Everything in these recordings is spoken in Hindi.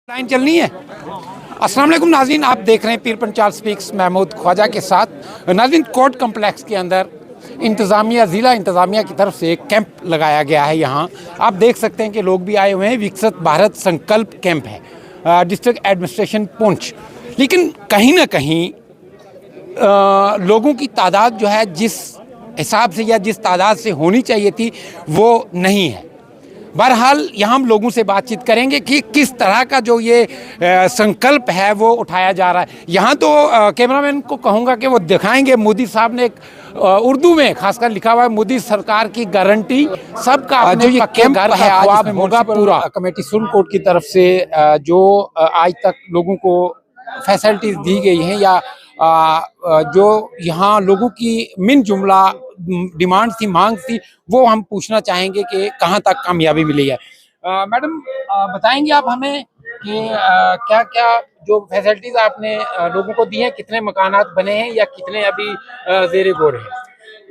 लाइन चलनी है। अस्सलाम वालेकुम नाज़रीन, आप देख रहे हैं पीर पंचाल स्पीक्स महमूद ख्वाजा के साथ। नाज़रीन, कोर्ट कम्प्लेक्स के अंदर इंतज़ामिया, ज़िला इंतज़ामिया की तरफ से एक कैंप लगाया गया है। यहाँ आप देख सकते हैं कि लोग भी आए हुए हैं। विकसित भारत संकल्प कैंप है, डिस्ट्रिक्ट एडमिनिस्ट्रेशन पुंछ। लेकिन कहीं ना कहीं लोगों की तादाद जो है जिस हिसाब से या जिस तादाद से होनी चाहिए थी वो नहीं है। बहरहाल यहाँ हम लोगों से बातचीत करेंगे कि किस तरह का जो ये संकल्प है वो उठाया जा रहा है। यहाँ तो कैमरामैन को कहूँगा कि वो दिखाएंगे। मोदी साहब ने एक उर्दू में खासकर लिखा हुआ है, मोदी सरकार की गारंटी सबका। जो ये कैंप है आज में होगा पूरा कमेटी सुप्रीम कोर्ट की तरफ से जो आज तक लोगों को फैसिलिटीज दी गई हैं या जो यहाँ लोगों की मिन जुमला डिमांड थी, मांग थी, वो हम पूछना चाहेंगे कि कहाँ तक कामयाबी मिली है। मैडम, बताएंगे आप हमें कि क्या क्या जो फैसिलिटीज आपने लोगों को दी हैं, कितने मकानात बने हैं या कितने अभी ज़ेरे गौर हैं?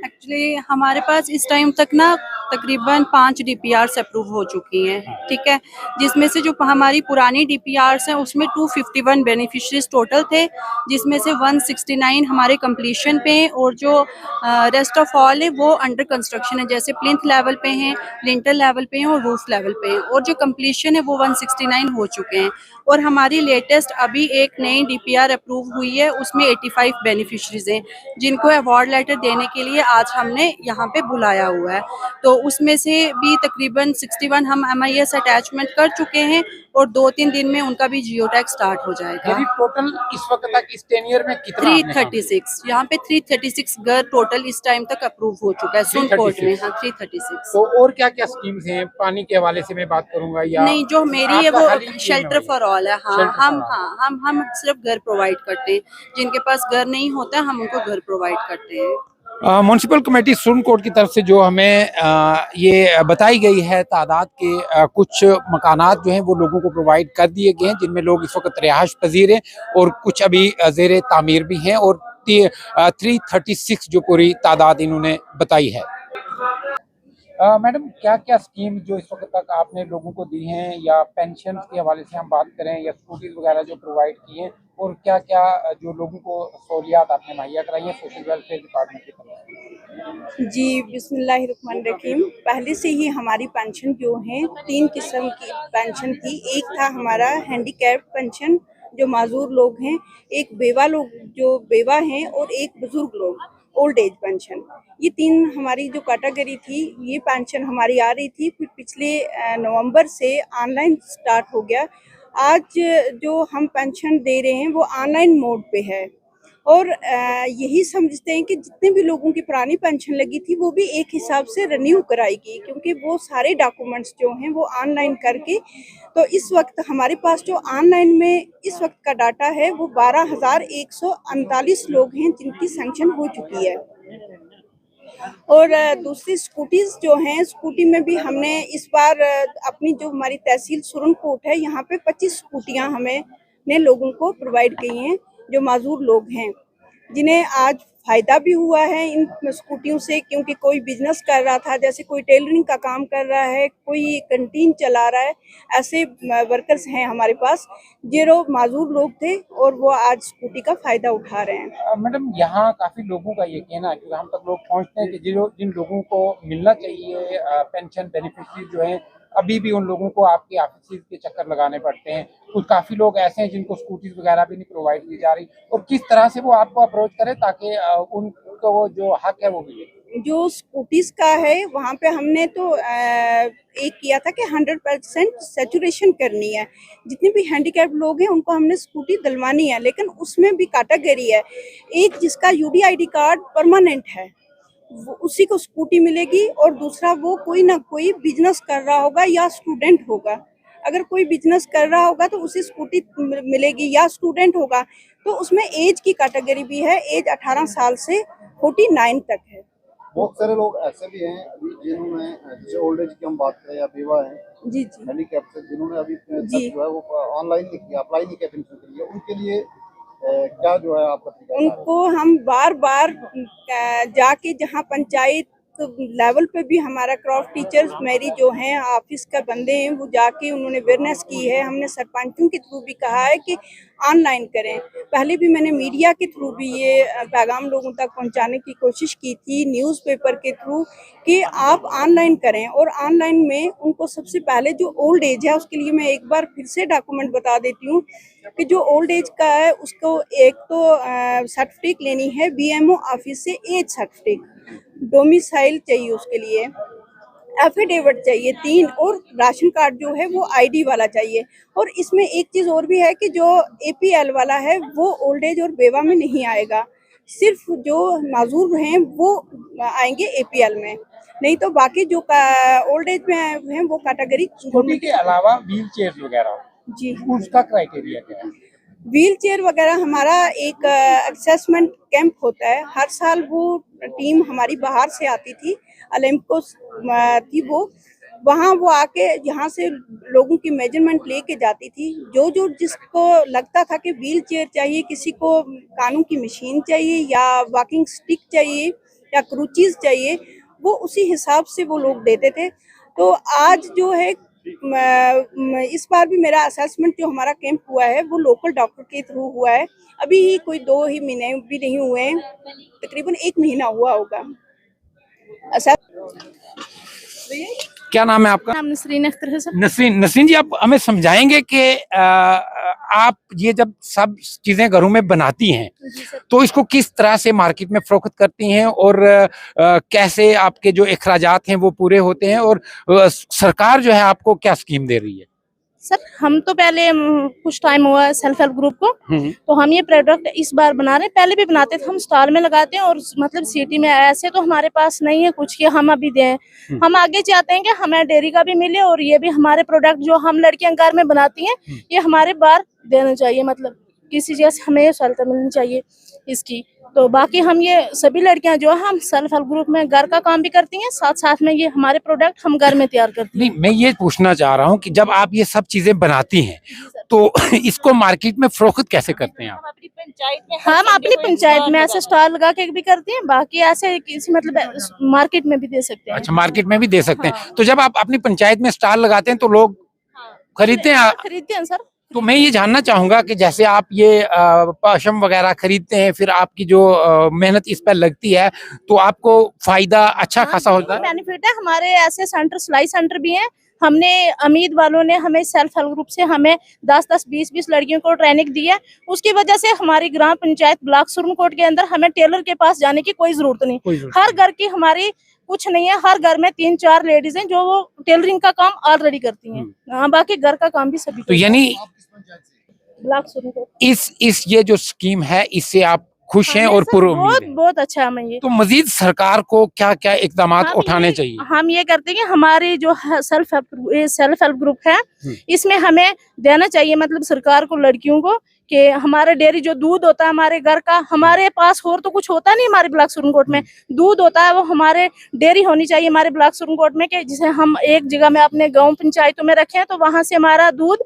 एक्चुअली हमारे पास इस टाइम तक ना तकरीबन 5 डीपीआरस अप्रूव हो चुकी हैं, ठीक है। जिसमें से जो हमारी पुरानी डीपीआरस हैं उसमें 251 बेनिफिशरीज टोटल थे, जिसमें से 169 हमारे कंप्लीशन पे हैं और जो रेस्ट ऑफ ऑल है वो अंडर कंस्ट्रक्शन है। जैसे प्लिंथ लेवल पे हैं, लिंटर लेवल पे हैं और रूफ लेवल पे हैं। और जो कंप्लीशन है वो 169 हो चुके हैं। और हमारी लेटेस्ट अभी एक नई डीपीआर अप्रूव हुई है, उसमें 85 बेनिफिशरीज हैं जिनको अवार्ड लेटर देने के लिए आज हमने यहाँ पे बुलाया हुआ है। तो उसमें से भी तकरीबन 61 हम MIS अटैचमेंट कर चुके हैं और 2-3 दिन में उनका भी जियो टैग स्टार्ट हो जाएगा। टोटल इस वक्त तक इस टेनियर में कितना आपने काम 336 यहाँ पे 336 घर टोटल इस टाइम तक अप्रूव हो चुका है सुन कोर्ट में। हाँ, 336। तो और क्या क्या स्कीम्स हैं? पानी के हवाले से मैं बात करूंगा या नहीं, जो मेरी है आपका वो खाली शेल्टर फॉर ऑल है। हाँ, शेल्टर फॉर हम सिर्फ घर प्रोवाइड करते हैं। जिनके पास घर नहीं होता हम उनको घर प्रोवाइड करते हैं। म्यूनसिपल कमेटी सुप्रीम कोर्ट की तरफ से जो हमें ये बताई गई है तादाद के कुछ मकानात जो हैं वो लोगों को प्रोवाइड कर दिए गए हैं, जिनमें लोग इस वक्त रिहाइश पजीर हैं और कुछ अभी ज़ेर तामीर भी हैं। और 336 जो पूरी तादाद इन्होंने बताई है। मैडम, क्या क्या स्कीम जो इस वक्त तक आपने लोगों को दी हैं या पेंशन के हवाले से हम बात करें या स्कूटीज वगैरह जो प्रोवाइड की हैं, और क्या क्या जो लोगों को सहूलियात आपने मुहैया कराई हैं सोशल वेलफेयर डिपार्टमेंट की तरफ से? जी, बिस्मिल्लाहिर्रहमानिर्रहीम। पहले से ही हमारी पेंशन जो है 3 किस्म की पेंशन थी। एक था हमारा हैंडीकैप पेंशन जो माजूर लोग हैं, एक बेवा लोग जो बेवा हैं और एक बुजुर्ग लोग ओल्ड एज पेंशन। ये 3 हमारी जो कैटेगरी थी, ये पेंशन हमारी आ रही थी। फिर पिछले नवंबर से ऑनलाइन स्टार्ट हो गया। आज जो हम पेंशन दे रहे हैं वो ऑनलाइन मोड पे है और यही समझते हैं कि जितने भी लोगों की पुरानी पेंशन लगी थी वो भी एक हिसाब से रिन्यू कराएगी, क्योंकि वो सारे डॉक्यूमेंट्स जो हैं वो ऑनलाइन करके। तो इस वक्त हमारे पास जो ऑनलाइन में इस वक्त का डाटा है वो 12,139 लोग हैं जिनकी सैंक्शन हो चुकी है। और दूसरी स्कूटीज जो हैं, स्कूटी में भी हमने इस बार अपनी जो हमारी तहसील सुरनकोट है यहाँ पे 25 स्कूटियाँ हमें ने लोगों को प्रोवाइड की हैं जो माजूर लोग हैं, जिन्हें आज फ़ायदा भी हुआ है इन स्कूटियों से, क्योंकि कोई बिजनेस कर रहा था, जैसे कोई टेलरिंग का काम कर रहा है, कोई कैंटीन चला रहा है। ऐसे वर्कर्स हैं हमारे पास जो माजूर लोग थे और वो आज स्कूटी का फ़ायदा उठा रहे हैं। मैडम, यहाँ काफी लोगों का ये कहना है कि हम तक लोग पहुँचते हैं कि जिन लोगों को मिलना चाहिए पेंशन बेनिफिशरी जो है, अभी भी उन लोगों को आपके ऑफिस के चक्कर लगाने पड़ते हैं। कुछ काफी लोग ऐसे हैं जिनको स्कूटीज वगैरह भी नहीं प्रोवाइड की जा रही, और किस तरह से वो आपको अप्रोच करें ताकि उनको वो जो हक है वो मिले। जो स्कूटीज का है वहाँ पे हमने तो एक किया था कि 100% सैचुरेशन करनी है। जितने भी हैंडीकैप लोग हैं उनको हमने स्कूटी दिलवानी है, लेकिन उसमें भी कैटेगरी है। एक जिसका UDID कार्ड परमानेंट है वो उसी को स्कूटी मिलेगी, और दूसरा वो कोई ना कोई बिजनेस कर रहा होगा या स्टूडेंट होगा। अगर कोई बिजनेस कर रहा होगा तो उसे स्कूटी मिलेगी, या स्टूडेंट होगा तो उसमें एज की कैटेगरी भी है। एज 18 साल से 49 तक है। बहुत सारे लोग ऐसे भी हैं अभी जिन्होंने, जैसे ओल्ड एज की हम बात करें या बेवा हैं, जी जी हैंडीकैप से, जिन्होंने अभी जी जो है वो ऑनलाइन नहीं किया, अप्लाई नहीं किया पेंशन के लिए, उनके लिए क्या जो है आपका तरीका है? उनको हम बार बार जाके जहाँ पंचायत लेवल पे भी हमारा क्राफ्ट टीचर्स मेरी जो हैं ऑफिस का बंदे हैं वो जाके उन्होंने अवेयरनेस की है। हमने सरपंचों के थ्रू भी कहा है कि ऑनलाइन करें। पहले भी मैंने मीडिया के थ्रू भी ये पैगाम लोगों तक पहुंचाने की कोशिश की थी, न्यूज़पेपर के थ्रू, कि आप ऑनलाइन करें। और ऑनलाइन में उनको सबसे पहले जो ओल्ड एज है उसके लिए मैं एक बार फिर से डॉक्यूमेंट बता देती हूँ कि जो ओल्ड एज का है उसको एक तो सर्टिफिकेट लेनी है बीएमओ ऑफिस से, एज सर्टिफिकेट, डोमिसाइल चाहिए उसके लिए, एफिडेविट चाहिए 3, और राशन कार्ड जो है वो आईडी वाला चाहिए। और इसमें एक चीज़ और भी है कि जो एपीएल वाला है वो ओल्ड एज और बेवा में नहीं आएगा, सिर्फ जो माजूर हैं वो आएंगे एपीएल में, नहीं तो बाकी जो ओल्ड एज में हैं वो कैटेगरी। स्कूटी के अलावा व्हील चेयर वगैरह जी, उसका क्राइटेरिया क्या है? व्हील चेयर वगैरह हमारा एक असेसमेंट कैंप होता है हर साल। वो टीम हमारी बाहर से आती थी, ओलंपिको थी वहाँ वो आके यहाँ से लोगों की मेजरमेंट लेके जाती थी। जो जिसको लगता था कि व्हील चेयर चाहिए, किसी को कानों की मशीन चाहिए या वॉकिंग स्टिक चाहिए या क्रूचीज चाहिए, वो उसी हिसाब से वो लोग देते थे। तो आज जो है इस बार भी मेरा असेसमेंट जो हमारा कैंप हुआ है वो लोकल डॉक्टर के थ्रू हुआ है। अभी ही कोई 2 ही महीने भी नहीं हुए हैं, तकरीबन 1 महीना हुआ होगा। क्या नाम है आपका? नाम नसरीन अख्तर है सर। नसरीन जी, आप हमें समझाएंगे कि आप ये जब सब चीजें घरों में बनाती हैं तो इसको किस तरह से मार्केट में फरोख्त करती हैं और कैसे आपके जो अखराजात हैं वो पूरे होते हैं, और सरकार जो है आपको क्या स्कीम दे रही है? सर हम तो पहले कुछ टाइम हुआ सेल्फ हेल्प ग्रुप को, तो हम ये प्रोडक्ट इस बार बना रहे हैं। पहले भी बनाते थे, हम स्टॉल में लगाते हैं और मतलब सिटी में ऐसे तो हमारे पास नहीं है कुछ कि हम अभी दें। हम आगे चाहते हैं कि हमें डेयरी का भी मिले और ये भी हमारे प्रोडक्ट जो हम लड़कियां घर में बनाती हैं ये हमारे बाहर देना चाहिए, मतलब किसी जैसे हमें सहायता मिलनी चाहिए इसकी। तो बाकी हम ये सभी लड़कियां जो है हम सेल्फ हेल्प ग्रुप में घर का काम भी करती हैं, साथ साथ में ये हमारे प्रोडक्ट हम घर में तैयार करती हैं। नहीं, मैं ये पूछना चाह रहा हूँ कि जब आप ये सब चीजें बनाती हैं तो इसको मार्केट में फरोख्त कैसे करते हैं आप? हम अपनी पंचायत में ऐसे स्टॉल लगा के भी करते हैं, बाकी ऐसे किसी मतलब मार्केट में भी दे सकते हैं। अच्छा, मार्केट में भी दे सकते हैं। तो जब आप अपनी पंचायत में स्टॉल लगाते हैं तो लोग खरीदते हैं सर। तो मैं ये जानना चाहूंगा कि जैसे आप ये पशम वगैरह खरीदते हैं, फिर आपकी जो मेहनत इस पर लगती है तो आपको फायदा अच्छा खासा होता है? बेनिफिट है। हमारे ऐसे सेंटर, सिलाई सेंटर भी हैं। हमने अमीद वालों ने हमें सेल्फ हेल्प ग्रुप से हमें 10-10, 20-20 लड़कियों को ट्रेनिंग दी है। उसकी वजह से हमारी ग्राम पंचायत ब्लॉक सुरनकोट के अंदर हमें टेलर के पास जाने की कोई जरूरत नहीं। हर घर की हमारी कुछ नहीं है, हर घर में 3-4 लेडीज हैं जो वो टेलरिंग का काम ऑलरेडी करती हैं। हाँ, बाकी घर का काम भी सभी। तो यानी ब्लॉक सुरनकोट इस ये जो स्कीम है इससे आप खुश हैं और बहुत अच्छा है। ये तो मजीद सरकार को क्या क्या इकदाम उठाने चाहिए? हम ये करते हैं कि हमारी जो सेल्फ हेल्प ग्रुप है इसमें हमें देना चाहिए, मतलब सरकार को, लड़कियों को, कि हमारे डेयरी जो दूध होता है हमारे घर का, हमारे पास और तो कुछ होता नहीं, हमारे ब्लॉक सुरनकोट में दूध होता है, वो हमारे डेयरी होनी चाहिए हमारे ब्लॉक सुरनकोट में, कि जिसे हम एक जगह में अपने गांव पंचायतों में रखें तो वहां से हमारा दूध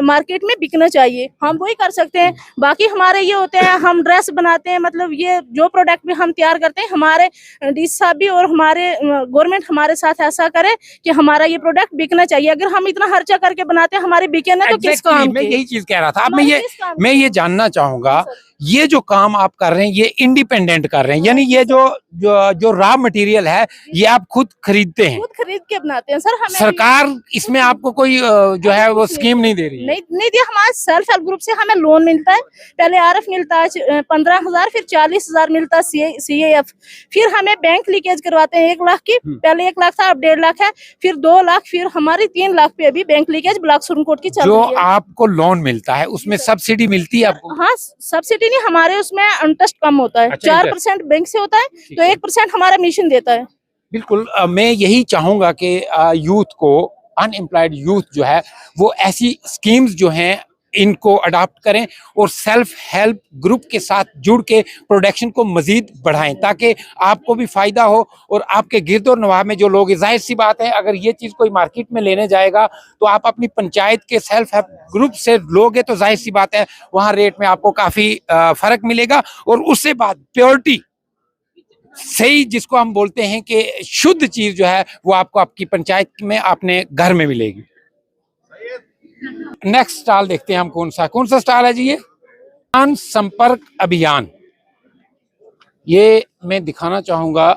मार्केट में बिकना चाहिए। हम वही कर सकते हैं। बाकी हमारे ये होते हैं, हम ड्रेस बनाते हैं, मतलब ये जो प्रोडक्ट भी हम तैयार करते हैं, हमारे डी साहब भी और हमारे गवर्नमेंट हमारे साथ ऐसा करे कि हमारा ये प्रोडक्ट बिकना चाहिए। अगर हम इतना खर्चा करके बनाते हैं, हमारे बिके ना तो किस काम? मैं यही चीज कह रहा था। अब मैं ये जानना चाहूंगा, ये जो काम आप कर रहे हैं ये इंडिपेंडेंट कर रहे हैं, यानी ये जो रॉ मटेरियल है ये आप खुद खरीदते हैं? खुद खरीद के बनाते हैं सर। हमें सरकार इसमें आपको कोई जो है वो स्कीम नहीं दे रही है? नहीं दिया। हमारे सेल्फ हेल्प ग्रुप से हमें लोन मिलता है। पहले आरएफ मिलता है 15,000, फिर 40,000 मिलता है CAF, फिर हमें बैंक लीकेज करवाते हैं 1 लाख की। पहले 1 लाख था, अब 1.5 लाख है, फिर 2 लाख, फिर हमारी 3 लाख पे अभी बैंक लीकेज ब्लॉक सुरनकोट की चल रही है। जो आपको लोन मिलता है उसमें सब्सिडी मिलती है आपको? हाँ, सब्सिडी नहीं, हमारे उसमें इंटरेस्ट कम होता है। 4% बैंक से होता है तो 1% हमारा मिशन देता है। बिल्कुल। मैं यही चाहूंगा कि यूथ को, अनएम्प्लॉयड यूथ जो है वो ऐसी स्कीम्स जो हैं इनको अडॉप्ट करें और सेल्फ हेल्प ग्रुप के साथ जुड़ के प्रोडक्शन को मजीद बढ़ाएं, ताकि आपको भी फायदा हो और आपके गिरद और नवाह में जो लोग, जाहिर सी बात है अगर ये चीज़ कोई मार्केट में लेने जाएगा तो आप अपनी पंचायत के सेल्फ हेल्प ग्रुप से लोगे तो जाहिर सी बात है वहाँ रेट में आपको काफ़ी फ़र्क मिलेगा और उससे बाद सही जिसको हम बोलते हैं कि शुद्ध चीज जो है वो आपको आपकी पंचायत में अपने घर में मिलेगी। नेक्स्ट स्टॉल देखते हैं हम कौन सा स्टॉल है जी ये? किसान संपर्क अभियान। ये मैं दिखाना चाहूंगा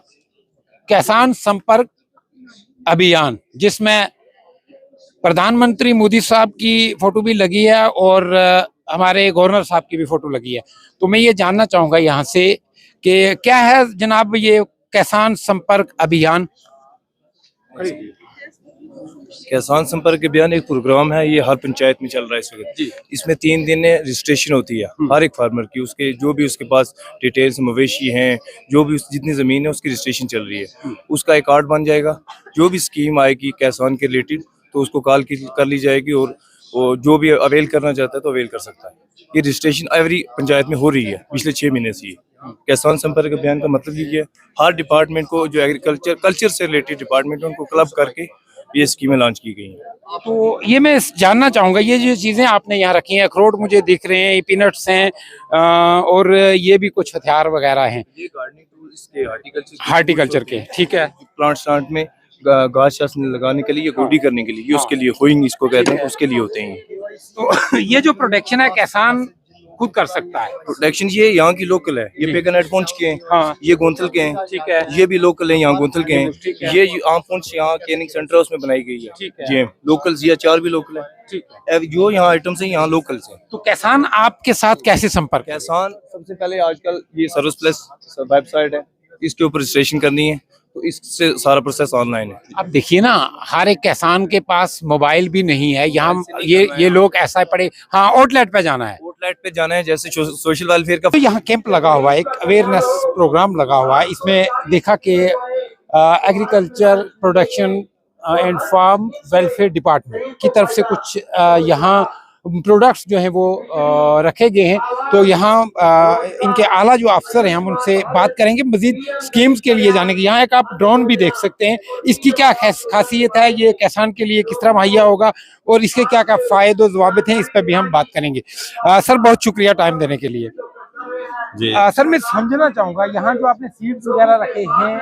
किसान संपर्क अभियान, जिसमें प्रधानमंत्री मोदी साहब की फोटो भी लगी है और हमारे गवर्नर साहब की भी फोटो लगी है। तो मैं ये जानना चाहूंगा यहाँ से कि क्या है जनाब ये किसान संपर्क अभियान? किसान संपर्क अभियान एक प्रोग्राम है, ये हर पंचायत में चल रहा है इस वक्त। इसमें 3 दिन रजिस्ट्रेशन होती है हर एक फार्मर की, उसके जो भी उसके पास डिटेल्स मवेशी हैं, जो भी जितनी ज़मीन है उसकी रजिस्ट्रेशन चल रही है, उसका एक कार्ड बन जाएगा। जो भी स्कीम आएगी किसान के रिलेटेड तो उसको कॉल कर ली जाएगी और वो जो भी अवेल करना चाहता है तो अवेल कर सकता है। ये रजिस्ट्रेशन एवरी पंचायत में हो रही है पिछले 6 महीने से। ही किसान संपर्क अभियान का मतलब ये है हर डिपार्टमेंट को जो कल्चर से रिलेटेड डिपार्टमेंट है उनको क्लब करके ये स्कीमें लॉन्च की गई हैं। तो ये मैं जानना चाहूंगा, ये जो चीजें आपने यहाँ रखी हैं, अखरोट मुझे दिख रहे हैं, ये पीनट्स हैं और ये भी कुछ हथियार वगैरह हैं, ये गार्डनिंग टूल इसके हार्टिकल्चर के, ठीक है। प्लांट में घास शास लगाने के लिए, गोडी करने के लिए, ये उसके लिए होइंग इसको कहते हैं, उसके लिए होते हैं। तो ये जो प्रोडक्शन है किसान खुद कर सकता है? प्रोडक्शन ये यहाँ की लोकल है, ये पेगनट पुंछ के हैं, हाँ। ये गोंथल के हैं, ठीक है। ये भी लोकल है, यहाँ गोंथल के ठीक हैं। है। ये आम पुंछ यहाँ ट्रेनिंग सेंटर उसमें बनाई गई है, ठीक है। जी लोकल, ये 4 भी लोकल है। ठीक है। जो यहाँ आइटम्स है यहाँ लोकल से। तो किसान आपके साथ कैसे संपर्क? किसान सबसे पहले आजकल ये सर्विस प्लस वेबसाइट है, इसके ऊपर रजिस्ट्रेशन करनी है, तो इससे सारा प्रोसेस ऑनलाइन है। अब देखिए ना, हर एक किसान के पास मोबाइल भी नहीं है। यहाँ ये लोग ऐसा पड़े, हाँ आउटलेट पे जाना है, आउटलेट पे जाना है, जैसे सोशल वेलफेयर का तो यहाँ कैंप लगा हुआ है, एक अवेयरनेस प्रोग्राम लगा हुआ है। इसमें देखा कि agriculture production and farm welfare department की तरफ से कुछ यहाँ प्रोडक्ट्स जो हैं वो रखे गए हैं। तो यहाँ इनके आला जो अफसर हैं हम उनसे बात करेंगे मजीद स्कीम्स के लिए जाने की। यहाँ एक आप ड्रोन भी देख सकते हैं, इसकी क्या खासियत है, ये किसान के लिए किस तरह मुहैया होगा और इसके क्या क्या फ़ायदे ज़वाबित हैं, इस पर भी हम बात करेंगे। सर बहुत शुक्रिया टाइम देने के लिए जी। सर मैं समझना चाहूँगा यहाँ जो आपने सीड्स वगैरह रखे हैं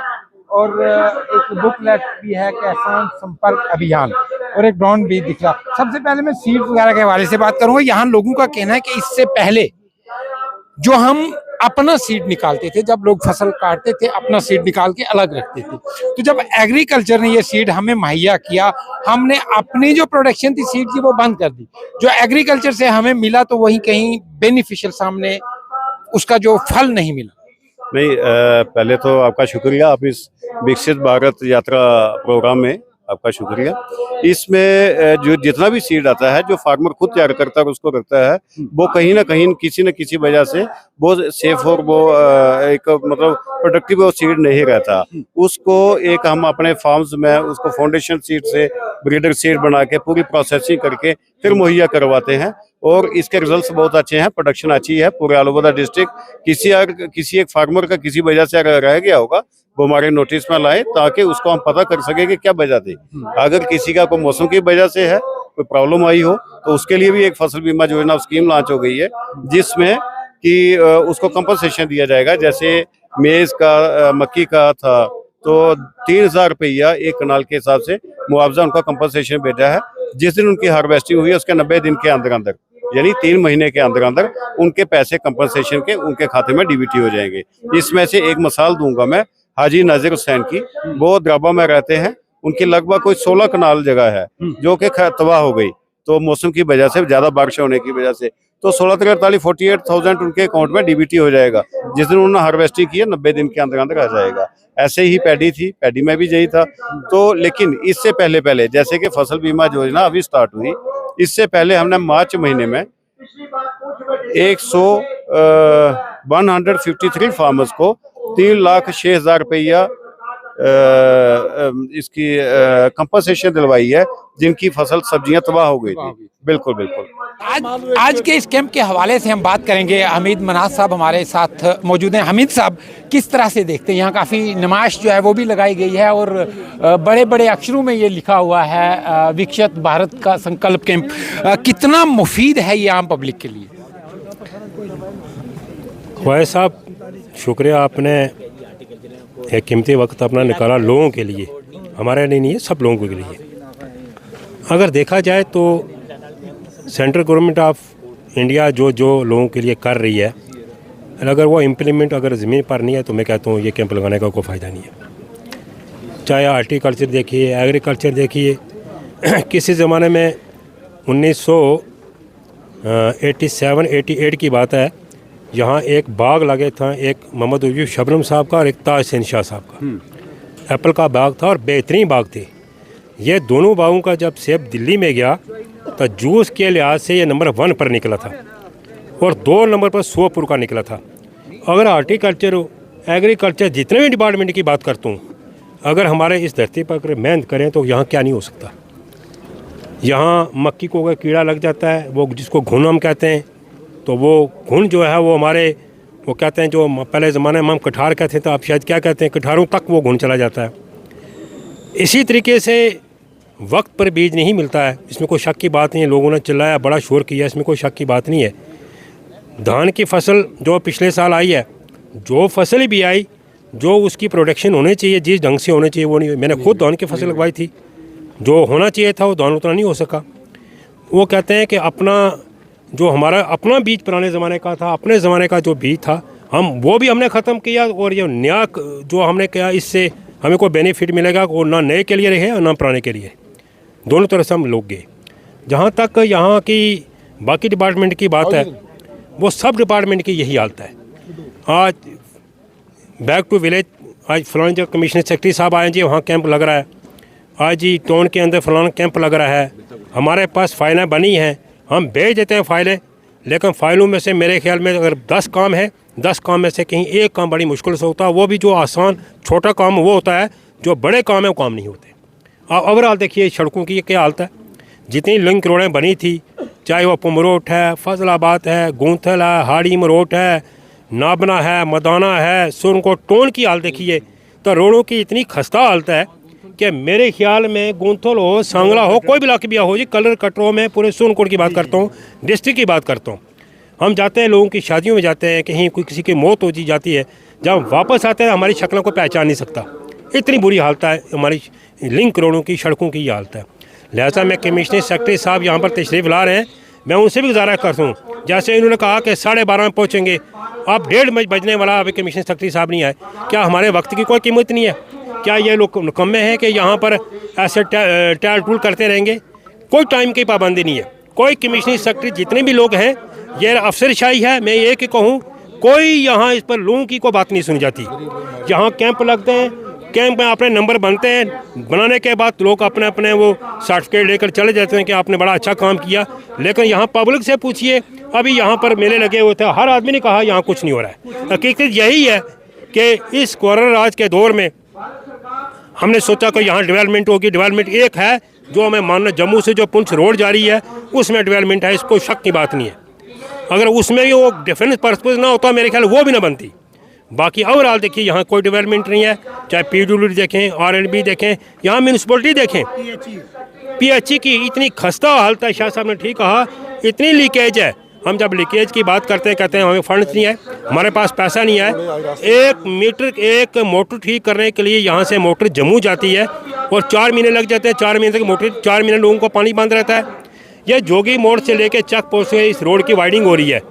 और एक बुकलेट भी है किसान संपर्क अभियान और एक ड्रोन भी दिख रहा। सबसे पहले मैं सीड्स वगैरह के हवाले से बात करूंगा। यहाँ लोगों का कहना है कि इससे पहले जो हम अपना सीड निकालते थे, जब लोग फसल काटते थे अपना सीड निकाल के अलग रखते थे, तो जब एग्रीकल्चर ने ये सीड हमें मुहैया किया, हमने अपनी जो प्रोडक्शन थी सीड की वो बंद कर दी। जो एग्रीकल्चर से हमें मिला तो वही कहीं बेनिफिशियल सामने उसका जो फल नहीं मिला। नहीं, पहले तो आपका शुक्रिया, आप इस विकसित भारत यात्रा प्रोग्राम में आपका शुक्रिया। इसमें जो जितना भी सीड आता है जो फार्मर खुद तैयार करता है उसको रखता है, वो कहीं ना कहीं किसी न किसी वजह से वो सेफ और वो एक मतलब प्रोडक्टिव वो सीड नहीं रहता। उसको एक हम अपने फार्म्स में उसको फाउंडेशन सीड से ब्रीडर सीड बना के पूरी प्रोसेसिंग करके फिर मुहैया करवाते हैं और इसके रिजल्ट्स बहुत अच्छे हैं, प्रोडक्शन अच्छी है पूरे ऑल ओवर द डिस्ट्रिक्ट। किसी एक फार्मर का किसी वजह से अगर रह गया होगा वो हमारे नोटिस में लाए ताकि उसको हम पता कर सके कि क्या वजह थी। अगर किसी का कोई मौसम की वजह से है, कोई प्रॉब्लम आई हो, तो उसके लिए भी एक फसल बीमा योजना स्कीम लॉन्च हो गई है जिसमें कि उसको कंपनसेशन दिया जाएगा। जैसे मेज का मक्की का था तो 3,000 रुपया एक कनाल के हिसाब से मुआवजा उनका कंपनसेशन भेजा है। जिस दिन उनकी हार्वेस्टिंग हुई है उसके 90 दिन के अंदर अंदर यानी 3 महीने के अंदर अंदर उनके पैसे कंपनसेशन के उनके खाते में डीबीटी हो जाएंगे। इसमें से एक मिसाल दूंगा मैं हाजी नाजिर हुसैन की, वो द्राबा में रहते हैं, उनकी लगभग कोई 16 कनाल जगह है जो कि तबाह हो गई तो मौसम की वजह से, ज्यादा बारिश होने की वजह से, तो 48,000 उनके अकाउंट में डीबीटी हो जाएगा। जिस दिन उन्होंने हार्वेस्टिंग की है 90 दिन के अंदर अंदर आ जाएगा। ऐसे ही पैडी थी, पैडी में भी यही था। तो लेकिन इससे पहले जैसे कि फसल बीमा योजना अभी स्टार्ट हुई, इससे पहले हमने मार्च महीने में 153 फार्मर्स को 3,06,000 रुपया इसकी कंपनसेशन दिलवाई है जिनकी फसल सब्जियां तबाह हो गई थी। बिल्कुल बिल्कुल। आज के इस कैंप के हवाले से हम बात करेंगे। हमीद मनाज साहब हमारे साथ मौजूद हैं। हमीद साहब किस तरह से देखते हैं, यहाँ काफ़ी नुमाइश जो है वो भी लगाई गई है और बड़े बड़े अक्षरों में ये लिखा हुआ है विकसित भारत का संकल्प कैंप, कितना मुफीद है ये आम पब्लिक के लिए? ख्वाहिश साहब शुक्रिया, आपने एक कीमती वक्त अपना निकाला लोगों के लिए, हमारे लिए नहीं है, सब लोगों के लिए। अगर देखा जाए तो सेंट्रल गवर्नमेंट ऑफ इंडिया जो जो लोगों के लिए कर रही है, अगर वो इम्प्लीमेंट अगर ज़मीन पर नहीं है तो मैं कहता हूँ ये कैंप लगाने का कोई फ़ायदा नहीं है। चाहे हार्टिकल्चर देखिए, एग्रीकल्चर देखिए, किसी ज़माने में 1987-88 की बात है, यहाँ एक बाग लगे था, एक मोहम्मद वजूद शबनम साहब का और एक ताज हुसैन शाह साहब का। एप्पल का बाग था और बेहतरीन बाग थे। ये दोनों बागों का जब सेब दिल्ली में गया तो जूस के लिहाज से ये नंबर 1 पर निकला था और 2 नंबर पर सोपुर का निकला था। अगर हार्टिकल्चर, एग्रीकल्चर, जितने भी डिपार्टमेंट की बात करता हूँ, अगर हमारे इस धरती पर अगर मेहनत करें तो यहाँ क्या नहीं हो सकता। यहाँ मक्की को अगर कीड़ा लग जाता है, वो जिसको घुन हम कहते हैं, तो वो घुन जो है वो हमारे वो कहते हैं, जो पहले ज़माने में हम कठार कहते थे, आप शायद क्या कहते हैं, कठारों तक वो घुन चला जाता है। इसी तरीके से वक्त पर बीज नहीं मिलता है, इसमें कोई शक की बात नहीं है। लोगों ने चिल्लाया, बड़ा शोर किया, इसमें कोई शक की बात नहीं है। धान की फसल जो पिछले साल आई है, जो फसल भी आई, जो उसकी प्रोडक्शन होनी चाहिए, जिस ढंग से होनी चाहिए वो नहीं। मैंने खुद धान की फसल लगवाई थी, जो होना चाहिए था वो धान उतना नहीं हो सका। वो कहते हैं कि अपना जो हमारा अपना बीज पुराने ज़माने का था, अपने ज़माने का जो बीज था, हम वो भी हमने ख़त्म किया और ये नया जो हमने किया, इससे हमें कोई बेनिफिट मिलेगा वो ना नए के लिए रहे और ना पुराने के लिए, दोनों तरह से हम लोग गए। जहाँ तक यहाँ की बाकी डिपार्टमेंट की बात है, वो सब डिपार्टमेंट की यही हालत है। आज बैक टू विलेज, आज फलान जगह कमिश्नर सेक्रेटरी साहब आए जी, वहाँ कैंप लग रहा है। आज जी टाउन के अंदर फलाना कैंप लग रहा है। हमारे पास फाइलें बनी हैं, हम भेज देते हैं फाइलें, लेकिन फ़ाइलों में से मेरे ख्याल में अगर 10 काम है, 10 काम में से कहीं एक काम बड़ी मुश्किल से होता है। वो भी जो आसान छोटा काम वो होता है, जो बड़े काम है वो काम नहीं होते। आप ओवरऑल देखिए सड़कों की क्या हालत है। जितनी लिंक रोडें बनी थी, चाहे वो पुमरोट है, फजलाबाद है, गूंथल है, हाड़ी मरोट है, नाबना है, मदाना है, सुरनकोट टोन की हालत देखिए। तो रोडों की इतनी खस्ता हालत है कि मेरे ख्याल में गूंथल हो, सांगला हो, कोई भी इलाके भी हो जी, कलर कटरों में पूरे सोनकोट की बात करता हूँ, डिस्ट्रिक्ट की बात करता हूँ। हम जाते हैं, लोगों की शादियों में जाते हैं, कहीं कोई किसी की मौत हो जाती है, जब वापस आते हैं हमारी शक्लों को पहचान नहीं सकता। इतनी बुरी हालत है हमारी लिंक रोडों की, सड़कों की ये हालत है। लिहाजा मैं कमिश्नर सेक्रेटरी साहब यहाँ पर तशरीफ़ ला रहे हैं, मैं उनसे भी गुजारिश करता हूँ, जैसे इन्होंने कहा कि 12:30 में पहुँचेंगे, आप 1:30 बजने वाला, अभी कमिश्नर सेक्रेटरी साहब नहीं आए। क्या हमारे वक्त की कोई कीमत नहीं है? क्या ये लोग निकम्मे हैं कि यहाँ पर ऐसे टैल टूल करते रहेंगे? कोई टाइम की पाबंदी नहीं है। कोई कमिश्नर सेक्रेटरी जितने भी लोग हैं, ये अफसरशाही है। मैं ये कि कहूँ, कोई यहाँ इस पर लोगों की कोई बात नहीं सुनी जाती। यहाँ कैंप लगते हैं, कैंप में अपने नंबर बनते हैं, बनाने के बाद लोग अपने अपने वो सर्टिफिकेट लेकर चले जाते हैं कि आपने बड़ा अच्छा काम किया। लेकिन यहाँ पब्लिक से पूछिए, अभी यहाँ पर मेले लगे हुए थे, हर आदमी ने कहा यहाँ कुछ नहीं हो रहा है। हकीकत यही है कि इस कोरोना राज के दौर में हमने सोचा कि यहाँ डेवलपमेंट होगी। डेवलपमेंट एक है, जो हमें मानना जम्मू से जो पुंछ रोड जा रही है उसमें डेवलपमेंट है, इसको शक की बात नहीं है। अगर उसमें भी वो डिफेंस पर्पज ना होता, मेरे ख्याल वो भी ना बनती। बाकी ओवरऑल देखिए यहाँ कोई डेवलपमेंट नहीं है। चाहे PWD देखें, RNB देखें, यहाँ म्यूनसिपलिटी देखें, PHE की इतनी खस्ता हालत है। शाह साहब ने ठीक कहा, इतनी लीकेज है। हम जब लीकेज की बात करते हैं, कहते हैं हमें फंड्स नहीं है, हमारे पास पैसा नहीं है। एक मोटर ठीक करने के लिए यहाँ से मोटर जम्मू जाती है और 4 महीने लग जाते हैं। 4 महीने तक मोटर, 4 महीने लोगों को पानी बंद रहता है। यह जोगी मोड़ से लेके चक पोस्ट में इस रोड की वाइडिंग हो रही है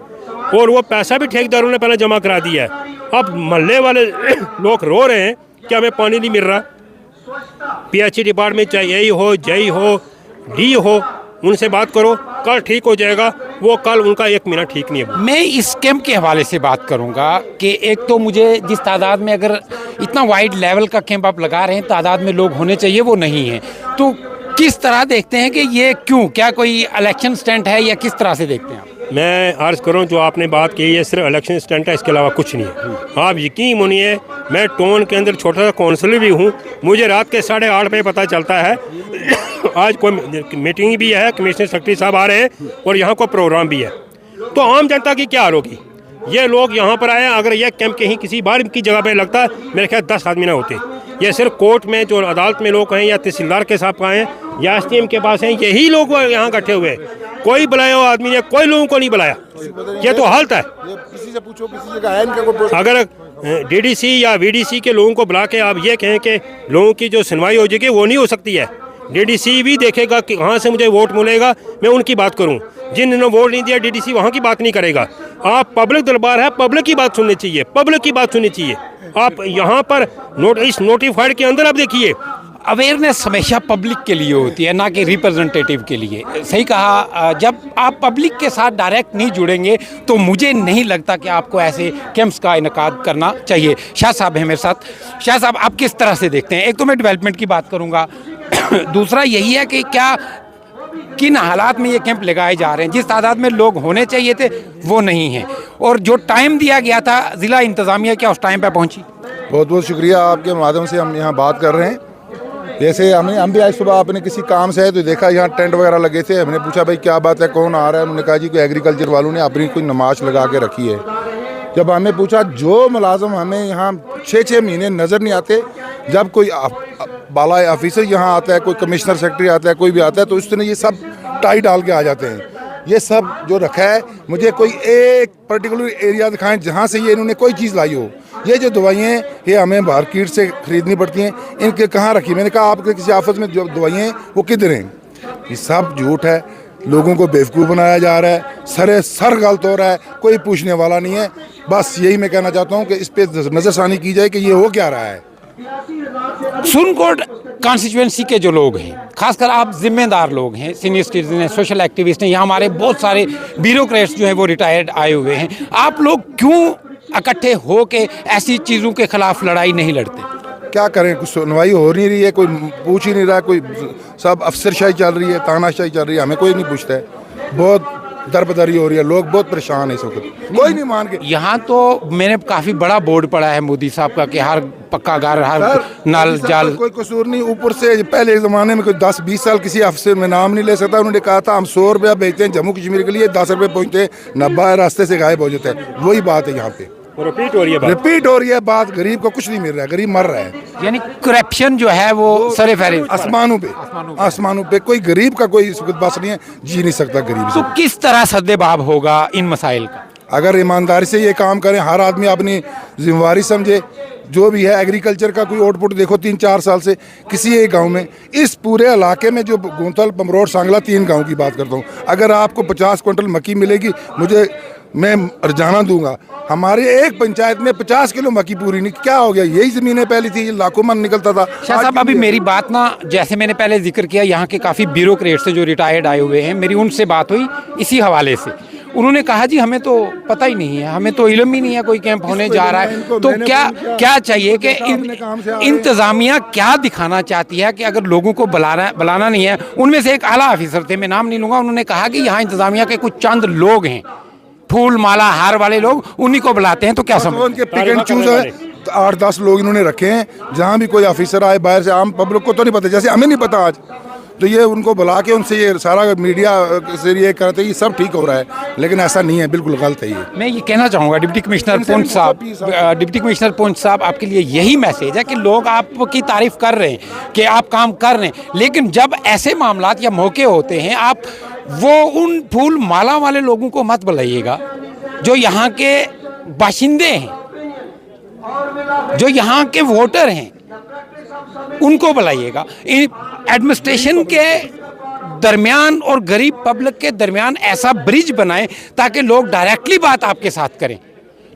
और वो पैसा भी ठेकेदारों ने पहले जमा करा दिया है। अब मोहल्ले वाले लोग रो रहे हैं कि हमें पानी नहीं मिल रहा। PHE डिपार्टमेंट चाहे AI हो, JE हो, D हो, उनसे बात करो, कल ठीक हो जाएगा। वो कल उनका 1 मिनट ठीक नहीं है। मैं इस कैंप के हवाले से बात करूंगा कि एक तो मुझे जिस तादाद में, अगर इतना वाइड लेवल का कैंप आप लगा रहे हैं, तादाद में लोग होने चाहिए वो नहीं है, तो किस तरह देखते हैं कि ये क्यों, क्या कोई इलेक्शन स्टंट है या किस तरह से देखते हैं आप? मैं अर्ज़ करूं, जो आपने बात की है सिर्फ इलेक्शन स्टंट है, इसके अलावा कुछ नहीं है। आप यकीन मानिए, मैं टाउन के अंदर छोटा सा काउंसलर भी हूं, मुझे रात के 8:30 बजे पता चलता है आज कोई मीटिंग भी है, कमिश्नर सेक्रेटरी साहब आ रहे हैं और यहाँ कोई प्रोग्राम भी है। तो आम जनता की क्या हाल होगी? ये लोग यहाँ पर आए, अगर यह कैंप कहीं किसी बाहर की जगह पर लगता, मेरे ख्याल 10 आदमी ना होते। ये सिर्फ कोर्ट में जो अदालत में लोग हैं या तहसीलदार के साहब का हैं या SDM के पास हैं, यही लोग यहाँ इकट्ठे हुए हैं। कोई बुलाया हो आदमी ने, कोई लोगों को नहीं बुलाया। ये तो हालत है। किसी से पूछो, किसी जगह है इनका कोई अगर DDC या VDC के लोगों को बुला के आप ये कहें कि लोगों की जो सुनवाई हो जाएगी, वो नहीं हो सकती है। DDC भी देखेगा कि कहाँ से मुझे वोट मिलेगा, मैं उनकी बात करूँ। जिन्होंने वोट नहीं दिया DDC वहाँ की बात नहीं करेगा। आप पब्लिक दरबार है, पब्लिक की बात सुननी चाहिए, पब्लिक की बात सुननी चाहिए। आप यहाँ पर इस नोटिफाइड के अंदर आप देखिए, अवेयरनेस हमेशा पब्लिक के लिए होती है, ना कि रिप्रेजेंटेटिव के लिए। सही कहा, जब आप पब्लिक के साथ डायरेक्ट नहीं जुड़ेंगे तो मुझे नहीं लगता कि आपको ऐसे कैंप्स का इनकाद करना चाहिए। शाह साहब हैं मेरे साथ। शाह साहब, आप किस तरह से देखते हैं? एक तो मैं डेवलपमेंट की बात करूँगा, दूसरा यही है कि क्या किन हालात में ये कैंप लगाए जा रहे हैं? जिस तादाद में लोग होने चाहिए थे वो नहीं हैं, और जो टाइम दिया गया था ज़िला इंतज़ामिया क्या उस टाइम पे पहुंची? बहुत बहुत शुक्रिया, आपके माध्यम से हम यहाँ बात कर रहे हैं। जैसे हम भी आज सुबह अपने किसी काम से है तो देखा यहाँ टेंट वगैरह लगे थे। हमने पूछा भाई क्या बात है, कौन आ रहा है? उन्होंने कहा जी कोई एग्रीकल्चर वालों ने अपनी कोई नमाज लगा के रखी है। जब हमें पूछा, जो मुलाजम हमें यहाँ 6-6 महीने नज़र नहीं आते, जब कोई बाला ऑफिसर यहाँ आता है, कोई कमिश्नर सेक्रेटरी आता है, कोई भी आता है, तो उसने ये सब टाई डाल के आ जाते हैं। ये सब जो रखा है, मुझे कोई एक पर्टिकुलर एरिया दिखाएं जहाँ से ये इन्होंने कोई चीज़ लाई हो। ये जो दवाइयाँ हैं ये हमें मार्केट से ख़रीदनी पड़ती हैं, इनके कहाँ रखी? मैंने कहा आपके किसी ऑफिस में जो दवाइयाँ हैं वो किधर हैं? ये सब झूठ है, लोगों को बेवकूफ़ बनाया जा रहा है, सर गलत हो रहा है, कोई पूछने वाला नहीं है। बस यही मैं कहना चाहता हूँ कि इस पर नज़रसानी की जाए कि ये हो क्या रहा है। सुरनकोट कॉन्स्टिट्यूएंसी के जो लोग हैं, खासकर आप जिम्मेदार लोग हैं, सीनियर सिटीजन हैं, सोशल एक्टिविस्ट हैं, यहाँ हमारे बहुत सारे ब्यूरोक्रेट्स जो हैं वो रिटायर्ड आए हुए हैं, आप लोग क्यों इकट्ठे हो के ऐसी चीज़ों के खिलाफ लड़ाई नहीं लड़ते? क्या करें, कुछ सुनवाई हो नहीं रही है, कोई पूछ ही नहीं रहा, कोई सब अफसरशाही चल रही है, तानाशाही चल रही है, हमें कोई नहीं पूछता है। बहुत दरबदरी हो रही है, लोग बहुत परेशान है इस वक्त, कोई नहीं मान के। यहाँ तो मैंने काफ़ी बड़ा बोर्ड पढ़ा है मोदी साहब का कि हर पक्का घर, हर नल जल। कोई कसूर नहीं, ऊपर से पहले ज़माने में कोई 10-20 साल किसी अफसर में नाम नहीं ले सकता। उन्होंने कहा था हम 100 रुपया भेजते हैं जम्मू कश्मीर के लिए, 10 रुपये पहुँचते हैं, 90 रास्ते से गायब हो जाते हैं। वही बात है यहाँ पे, रिपीट हो रही है बात। गरीब को कुछ नहीं मिल रहा है, गरीब मर रहा है। यानी करप्शन जो है वो सरे फहरे आसमानों पे कोई गरीब का कोई सुख बस नहीं है, जी नहीं सकता गरीब से। तो किस तरह सद्देबाब होगा इन मसाइल का? अगर ईमानदारी से ये काम करें, हर आदमी अपनी जिम्मेवारी समझे, जो भी है एग्रीकल्चर का कोई आउटपुट देखो 3-4 साल से किसी एक गांव में, इस पूरे इलाके में जो गोंतल, पमरोड, सांगला 3 गांव की बात करता हूँ, अगर आपको 50 क्विंटल मक्की मिलेगी, मैं रजाना दूंगा। हमारे एक पंचायत में 50 किलो मक्की पूरी नहीं, क्या हो गया? यही ज़मीनें पहली थी, लाखों मन निकलता था। शाह साहब, अभी मेरी बात ना, जैसे मैंने पहले जिक्र किया, यहाँ के काफ़ी ब्यूरोक्रेट्स से जो रिटायर्ड आए हुए हैं, मेरी उनसे बात हुई इसी हवाले से। उन्होंने कहा जी हमें तो पता ही नहीं है, हमें तो इल्म ही नहीं है कोई कैंप होने जा रहा है। तो क्या चाहिए कि इंतज़ामिया क्या दिखाना चाहती है कि अगर लोगों को बुलाना नहीं है? उनमें से एक आला ऑफिसर थे, मैं नाम नहीं लूँगा, उन्होंने कहा कि यहाँ इंतज़ामिया के कुछ चंद लोग हैं, फूल माला हार वाले लोग, उन्हीं को बुलाते हैं। तो क्या समझ उनके पिक एंड चूज है, 8-10 लोग इन्होंने रखे हैं, जहाँ भी कोई ऑफिसर आए बाहर से, आम पब्लिक को तो नहीं पता, जैसे हमें नहीं पता आज, तो ये उनको बुला के उनसे ये सारा मीडिया से ये करते, ये सब ठीक हो रहा है, लेकिन ऐसा नहीं है, बिल्कुल गलत है ये। मैं ये कहना चाहूँगा डिप्टी कमिश्नर पुंछ साहब, आपके लिए यही मैसेज है कि लोग आपकी तारीफ कर रहे हैं कि आप काम कर रहे हैं, लेकिन जब ऐसे मामलात या मौके होते हैं, आप वो उन फूल माला वाले लोगों को मत बुलाइएगा जो यहाँ के बाशिंदे हैं, जो यहाँ के वोटर हैं, उनको बुलाइएगा। एडमिनिस्ट्रेशन के दरमियान और गरीब पब्लिक के दरमियान ऐसा ब्रिज बनाएं ताकि लोग डायरेक्टली बात आपके साथ करें।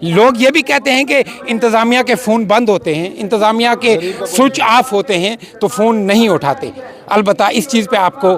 लोग ये भी कहते हैं कि इंतज़ामिया के फ़ोन बंद होते हैं, इंतज़ामिया के स्विच ऑफ होते हैं तो फ़ोन नहीं उठाते। अलबत्ता इस चीज़ पे आपको